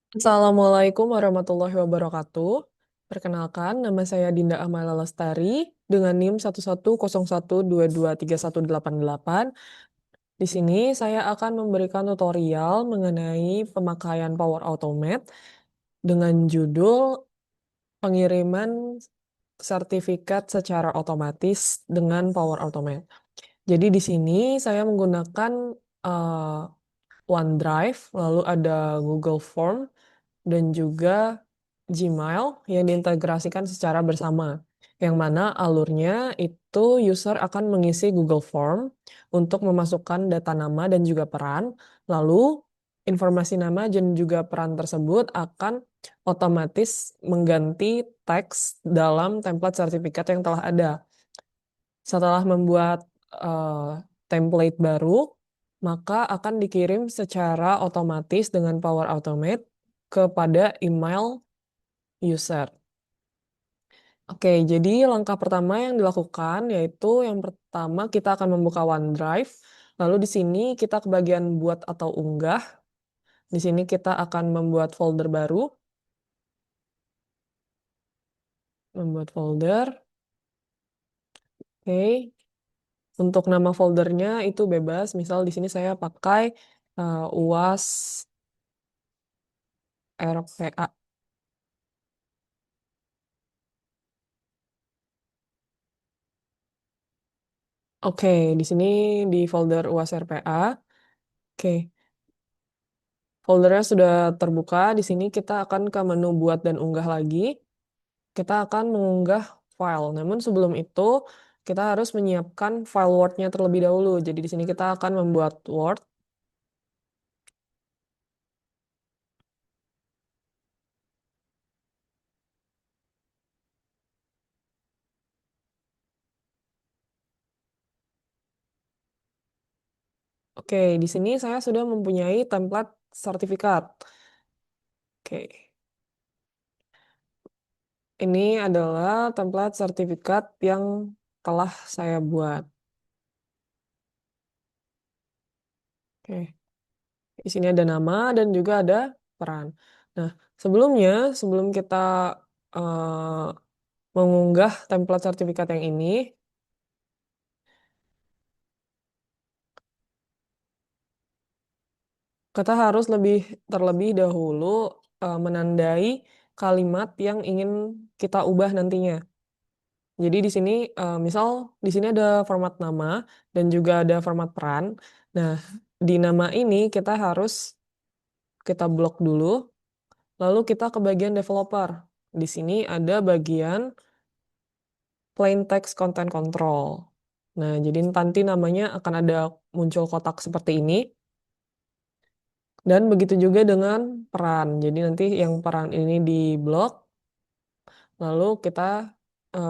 Assalamualaikum warahmatullahi wabarakatuh. Perkenalkan, nama saya Dinda Amala Lestari dengan NIM 1101223188. Di sini saya akan memberikan tutorial mengenai pemakaian Power Automate dengan judul pengiriman sertifikat secara otomatis dengan Power Automate. Jadi di sini saya menggunakan eh, OneDrive, lalu ada Google Form, dan juga Gmail yang diintegrasikan secara bersama. Yang mana alurnya itu user akan mengisi Google Form untuk memasukkan data nama dan juga peran. Lalu informasi nama dan juga peran tersebut akan otomatis mengganti teks dalam template sertifikat yang telah ada. Setelah membuat template baru, maka akan dikirim secara otomatis dengan Power Automate kepada email user. Oke, jadi langkah pertama yang dilakukan yaitu yang pertama kita akan membuka OneDrive. Lalu di sini kita ke bagian buat atau unggah. Di sini kita akan membuat folder baru, membuat folder. Oke, untuk nama foldernya itu bebas. Misal di sini saya pakai UAS RPA. Oke, di sini di folder UAS RPA. Oke, foldernya sudah terbuka. Di sini kita akan ke menu buat dan unggah lagi. Kita akan mengunggah file. Namun sebelum itu, kita harus menyiapkan file Word-nya terlebih dahulu. Jadi di sini kita akan membuat Word. Oke, di sini saya sudah mempunyai template sertifikat. Oke, ini adalah template sertifikat yang telah saya buat. Oke, di sini ada nama dan juga ada peran. Nah, sebelum kita eh, mengunggah template sertifikat yang ini, kita harus terlebih dahulu menandai kalimat yang ingin kita ubah nantinya. Jadi di sini misal di sini ada format nama dan juga ada format peran. Nah, di nama ini kita blok dulu, lalu kita ke bagian developer. Di sini ada bagian plain text content control. Nah, jadi nanti namanya akan ada muncul kotak seperti ini. Dan begitu juga dengan peran. Jadi nanti yang peran ini di blok, lalu kita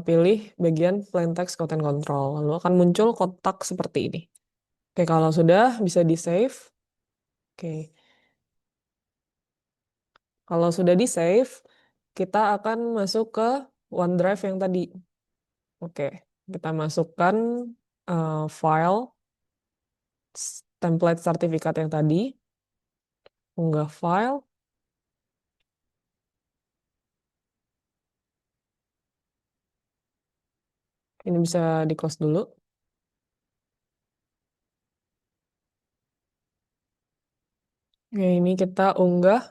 pilih bagian plain text content control. Lalu akan muncul kotak seperti ini. Oke, kalau sudah bisa di save. Oke, kalau sudah di save, kita akan masuk ke OneDrive yang tadi. Oke, kita masukkan file template sertifikat yang tadi, unggah file. Ini bisa di close dulu. Oke, ini kita unggah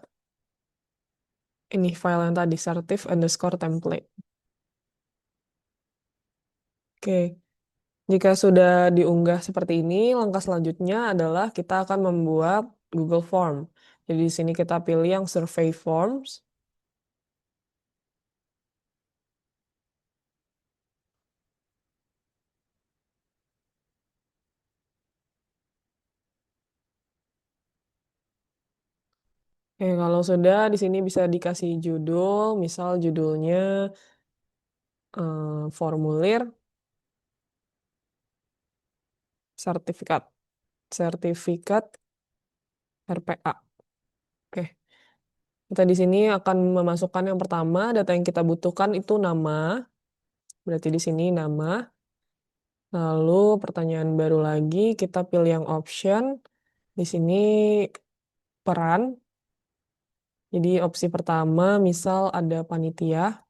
ini file yang tadi, certif_template. Oke, jika sudah diunggah seperti ini, langkah selanjutnya adalah kita akan membuat Google Form. Jadi di sini kita pilih yang Survey Forms. Oke, kalau sudah di sini bisa dikasih judul, misal judulnya formulir sertifikat, sertifikat RPA. Oke, kita di sini akan memasukkan yang pertama, data yang kita butuhkan itu nama. Berarti di sini nama. Lalu pertanyaan baru lagi, kita pilih yang option. Di sini peran. Jadi opsi pertama misal ada panitia,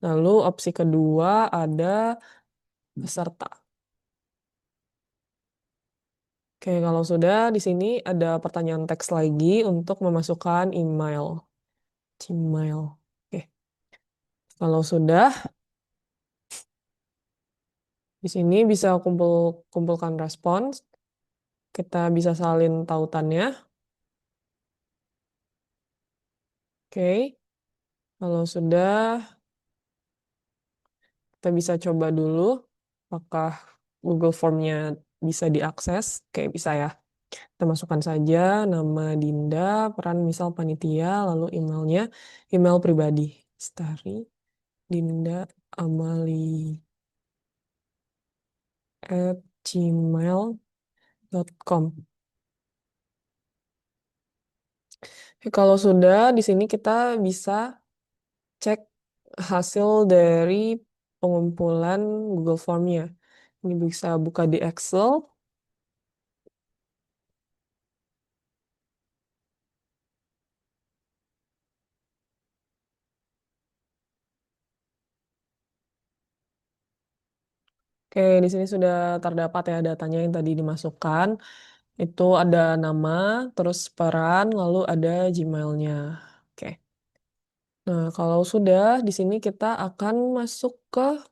lalu opsi kedua ada peserta. Oke, kalau sudah di sini ada pertanyaan teks lagi untuk memasukkan email. Gmail. Oke, kalau sudah di sini bisa kumpulkan respons. Kita bisa salin tautannya. Oke, kalau sudah kita bisa coba dulu apakah Google Form-nya bisa diakses. Oke, bisa ya. Kita masukkan saja nama Dinda, peran misal panitia, lalu emailnya, email pribadi. Stari, Dinda, Amali @gmail.com. Kalau sudah, di sini kita bisa cek hasil dari pengumpulan Google Form-nya. Ini bisa buka di Excel. Oke, di sini sudah terdapat ya datanya yang tadi dimasukkan. Itu ada nama, terus peran, lalu ada Gmail-nya. Oke. Nah, kalau sudah, di sini kita akan masuk ke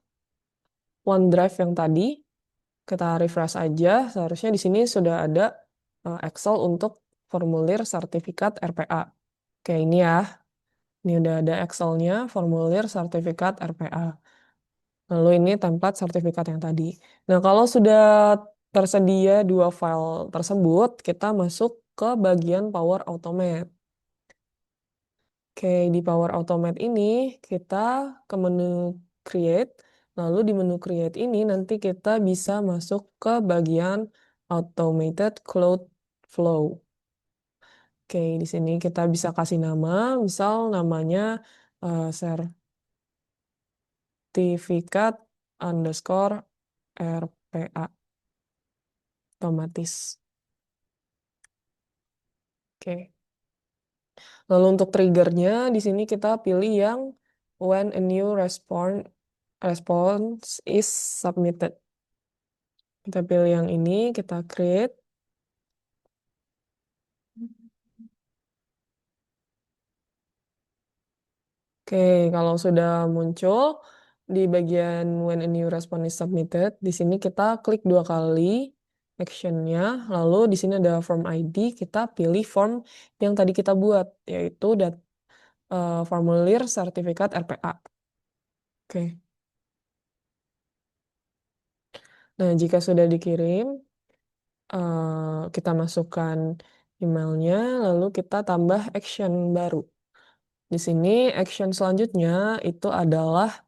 OneDrive yang tadi. Kita refresh aja. Seharusnya di sini sudah ada Excel untuk formulir sertifikat RPA. Oke, ini ya. Ini udah ada Excel-nya, formulir sertifikat RPA. Lalu ini template sertifikat yang tadi. Nah, kalau sudah tersedia dua file tersebut, kita masuk ke bagian Power Automate. Oke, di Power Automate ini kita ke menu Create. Lalu di menu Create ini nanti kita bisa masuk ke bagian Automated Cloud Flow. Oke, di sini kita bisa kasih nama, misal namanya sertifikat underscore RPA otomatis. Oke. Lalu untuk triggernya di sini kita pilih yang when a new response is submitted. Kita pilih yang ini, kita create. Oke, kalau sudah muncul di bagian when a new response is submitted, di sini kita klik dua kali actionnya, lalu di sini ada form ID, kita pilih form yang tadi kita buat, yaitu formulir sertifikat RPA. Oke. Nah, jika sudah dikirim, kita masukkan emailnya, lalu kita tambah action baru. Di sini action selanjutnya itu adalah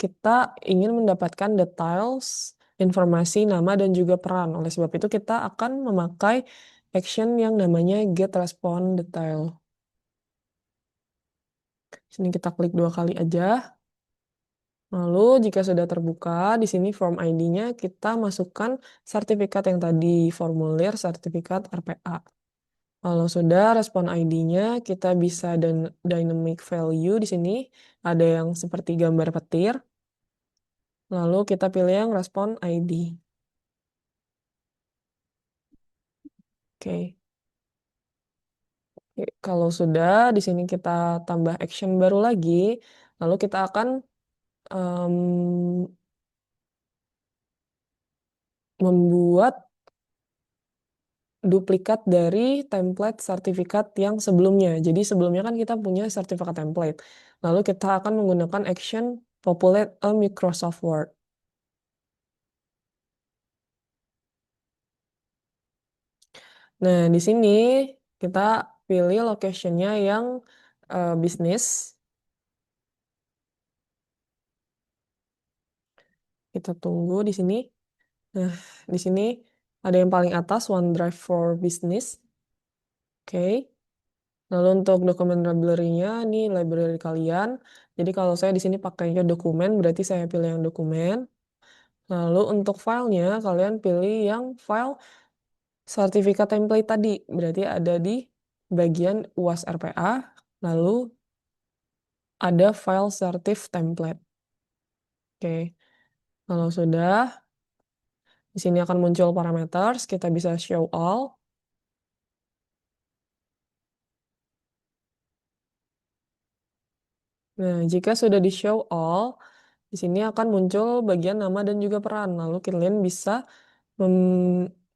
kita ingin mendapatkan details, informasi, nama, dan juga peran. Oleh sebab itu kita akan memakai action yang namanya get response detail. Sini kita klik dua kali aja. Lalu jika sudah terbuka, di sini form ID-nya kita masukkan sertifikat yang tadi, formulir sertifikat RPA. Kalau sudah respon ID-nya, kita bisa dynamic value di sini. Ada yang seperti gambar petir. Lalu kita pilih yang respon ID. Oke. Kalau sudah, di sini kita tambah action baru lagi. Lalu kita akan membuat duplikat dari template sertifikat yang sebelumnya. Jadi sebelumnya kan kita punya sertifikat template. Lalu kita akan menggunakan action populate a Microsoft Word. Nah, di sini kita pilih location-nya yang bisnis. Kita tunggu di sini. Nah, di sini ada yang paling atas OneDrive for Business. Oke. Lalu untuk dokumen library-nya ini library kalian. Jadi kalau saya di sini pakainya dokumen, berarti saya pilih yang dokumen. Lalu untuk filenya kalian pilih yang file sertifikat template tadi. Berarti ada di bagian UAS RPA. Lalu ada file sertif template. Oke, kalau sudah, di sini akan muncul parameters, kita bisa show all. Nah, jika sudah di show all, di sini akan muncul bagian nama dan juga peran. Lalu kalian bisa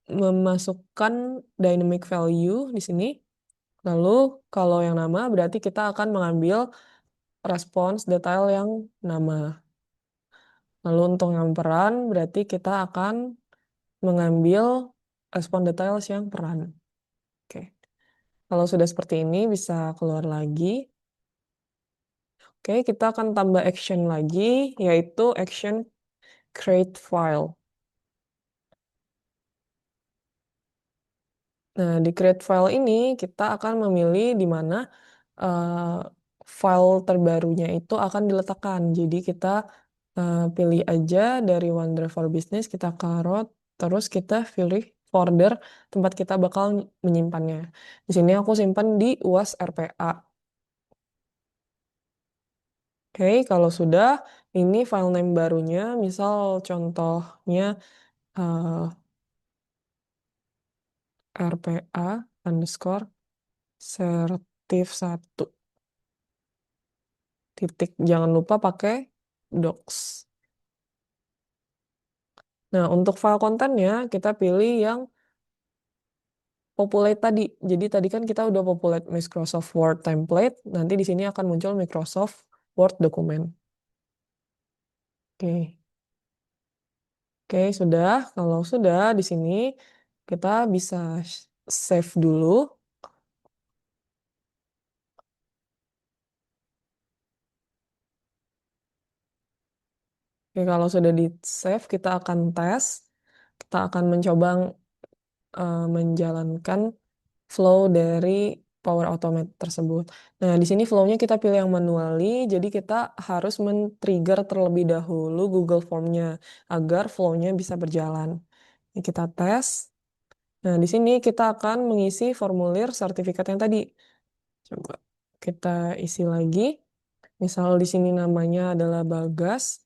memasukkan dynamic value di sini. Lalu kalau yang nama berarti kita akan mengambil respons detail yang nama. Lalu untuk yang peran berarti kita akan mengambil respon details yang peran. Oke. Kalau sudah seperti ini bisa keluar lagi. Oke, kita akan tambah action lagi, yaitu action create file. Nah, di create file ini kita akan memilih di mana uh, file terbarunya itu akan diletakkan. Jadi kita pilih aja dari OneDrive for Business, kita carrot, terus kita pilih folder tempat kita bakal menyimpannya. Di sini aku simpan di UAS RPA. Oke, kalau sudah, ini file name barunya, misal contohnya RPA underscore sertif 1 titik. Jangan lupa pakai docs. Nah, untuk file kontennya, kita pilih yang populate tadi. Jadi tadi kan kita udah populate Microsoft Word template, nanti di sini akan muncul Microsoft Word dokumen. Oke. Oke, sudah. Kalau sudah di sini kita bisa save dulu. Oke, kalau sudah di save kita akan tes. Kita akan mencoba menjalankan flow dari Power Automate tersebut. Nah, di sini flow-nya kita pilih yang manually, jadi kita harus men-trigger terlebih dahulu Google Form-nya agar flow-nya bisa berjalan. Ini kita tes. Nah, di sini kita akan mengisi formulir sertifikat yang tadi. Coba kita isi lagi. Misal di sini namanya adalah Bagas,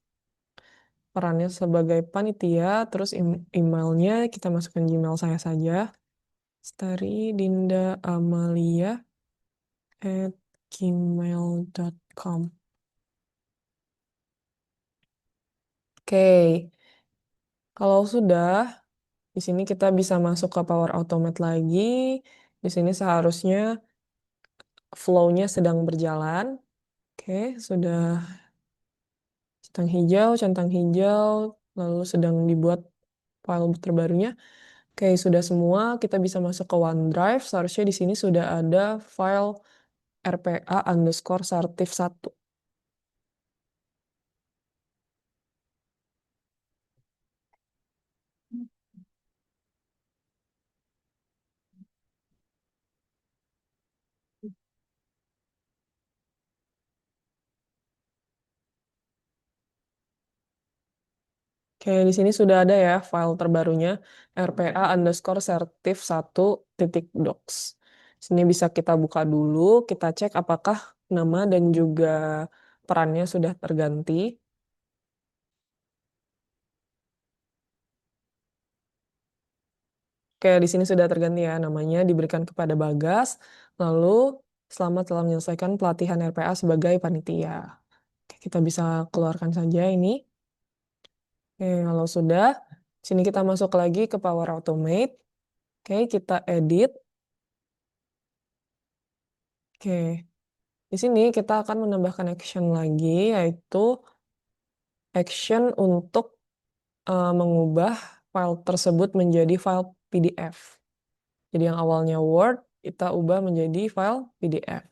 perannya sebagai panitia, terus emailnya kita masukkan Gmail saya saja. Stari Dinda Amalia @gmail.com. Oke, kalau sudah, di sini kita bisa masuk ke Power Automate lagi. Di sini seharusnya flow-nya sedang berjalan. Oke, sudah centang hijau, lalu sedang dibuat file terbarunya. Oke, sudah semua. Kita bisa masuk ke OneDrive. Seharusnya di sini sudah ada file RPA underscore sertif 1. Oke, di sini sudah ada ya file terbarunya RPA underscore sertif 1 titik docs. Sini bisa kita buka dulu, kita cek apakah nama dan juga perannya sudah terganti. Oke, di sini sudah terganti ya, namanya diberikan kepada Bagas, lalu selamat telah menyelesaikan pelatihan RPA sebagai panitia. Oke, kita bisa keluarkan saja ini. Oke, kalau sudah, sini kita masuk lagi ke Power Automate. Oke, kita edit. Oke, di sini kita akan menambahkan action lagi, yaitu action untuk mengubah file tersebut menjadi file PDF. Jadi yang awalnya Word, kita ubah menjadi file PDF.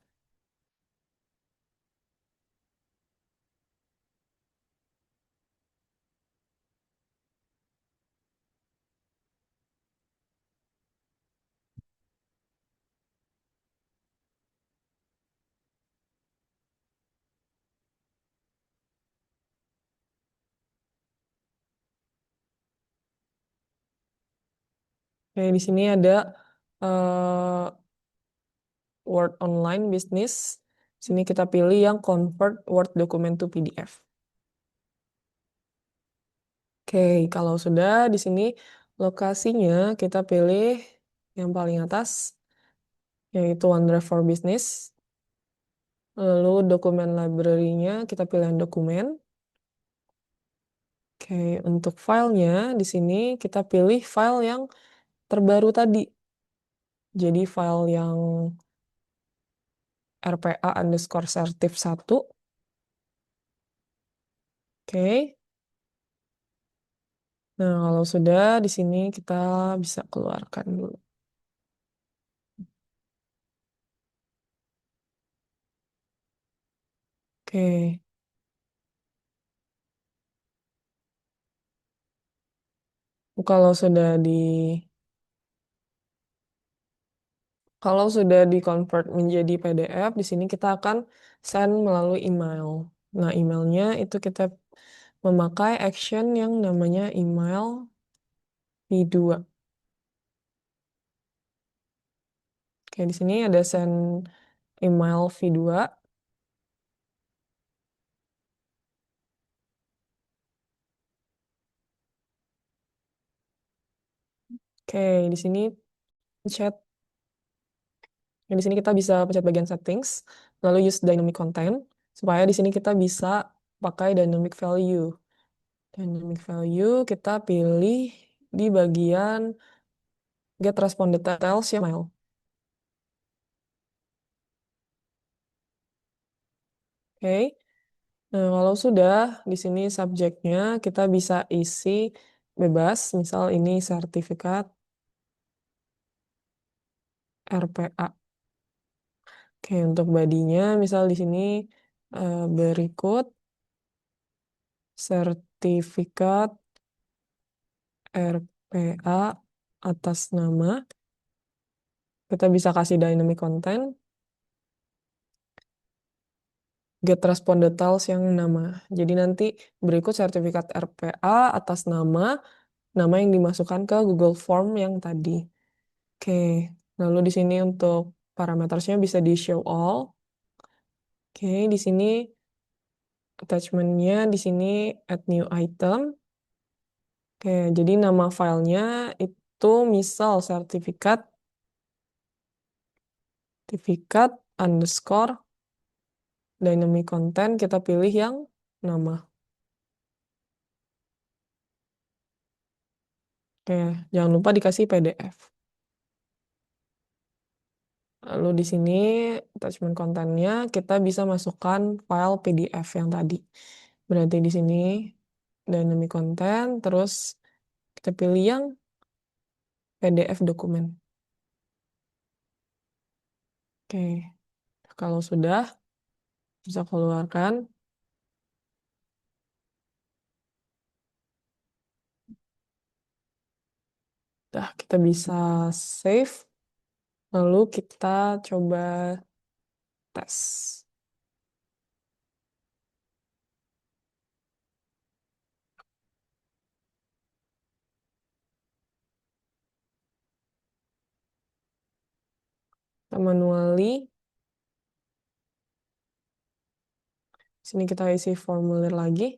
Oke, di sini ada Word Online Business. Sini kita pilih yang convert Word document to PDF. Oke, kalau sudah di sini lokasinya kita pilih yang paling atas, yaitu OneDrive for Business. Lalu dokumen library-nya kita pilih yang dokumen. Oke, untuk filenya di sini kita pilih file yang terbaru tadi. Jadi file yang rpa_certif1. Oke. Nah, kalau sudah di sini kita bisa keluarkan dulu. Oke. Kalau sudah di-convert menjadi PDF, di sini kita akan send melalui email. Nah, emailnya itu kita memakai action yang namanya email V2. Oke, di sini ada send email V2. Oke, di sini chat. Di sini kita bisa pencet bagian settings, lalu use dynamic content, supaya di sini kita bisa pakai dynamic value. Dynamic value kita pilih di bagian get responded details ya mail. Oke. Nah, kalau sudah di sini subjeknya kita bisa isi bebas, misal ini sertifikat RPA. Oke, untuk bodinya misal di sini berikut sertifikat RPA atas nama. Kita bisa kasih dynamic content, get respond details yang nama. Jadi nanti berikut sertifikat RPA atas nama yang dimasukkan ke Google Form yang tadi. Oke, lalu di sini untuk parametersnya bisa di show all. Oke, di sini attachmentnya di sini add new item. Oke, jadi nama filenya itu misal sertifikat underscore dynamic content, kita pilih yang nama. Oke, jangan lupa dikasih PDF. Lalu di sini attachment kontennya kita bisa masukkan file PDF yang tadi. Berarti di sini dynamic content, terus kita pilih yang PDF dokumen. Oke, kalau sudah bisa keluarkan. Nah, kita bisa save. Lalu kita coba tes. Kita manually. Sini kita isi formulir lagi.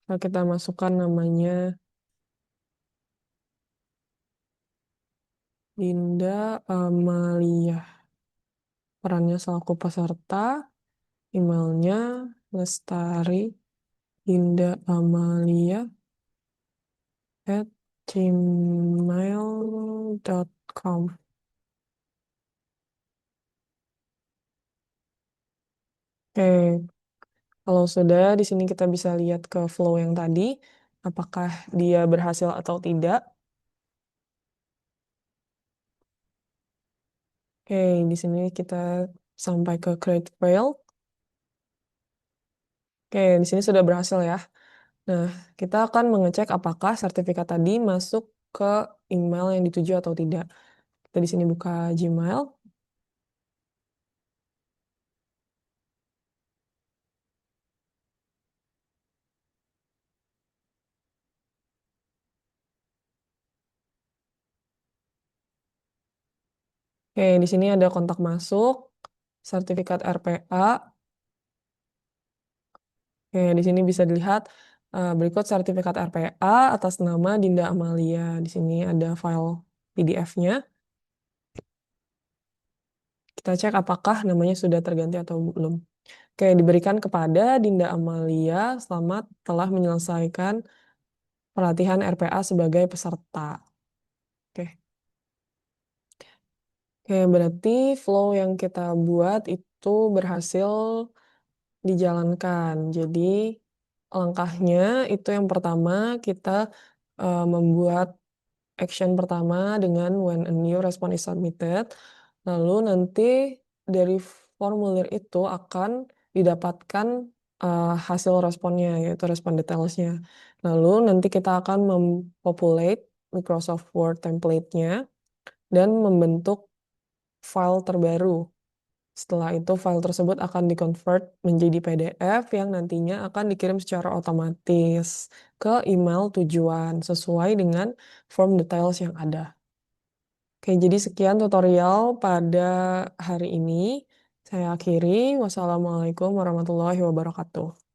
Nah, kita masukkan namanya Dinda Amalia. Perannya selaku peserta. Emailnya Lestari Dinda Amalia @gmail.com. Oke, kalau sudah di sini kita bisa lihat ke flow yang tadi, apakah dia berhasil atau tidak. Oke, di sini kita sampai ke create file. Oke, di sini sudah berhasil ya. Nah, kita akan mengecek apakah sertifikat tadi masuk ke email yang dituju atau tidak. Kita di sini buka Gmail. Oke, di sini ada kontak masuk, sertifikat RPA. Oke, di sini bisa dilihat, berikut sertifikat RPA atas nama Dinda Amalia. Di sini ada file PDF-nya. Kita cek apakah namanya sudah terganti atau belum. Oke, diberikan kepada Dinda Amalia selamat telah menyelesaikan pelatihan RPA sebagai peserta. Oke. Oke, berarti flow yang kita buat itu berhasil dijalankan. Jadi langkahnya itu yang pertama kita membuat action pertama dengan when a new response is submitted. Lalu nanti dari formulir itu akan didapatkan hasil responnya, yaitu respon detailsnya. Lalu nanti kita akan mempopulate Microsoft Word template-nya dan membentuk file terbaru. Setelah itu file tersebut akan di-convert menjadi PDF yang nantinya akan dikirim secara otomatis ke email tujuan sesuai dengan form details yang ada. Oke, jadi sekian tutorial pada hari ini. Saya akhiri. Wassalamualaikum warahmatullahi wabarakatuh.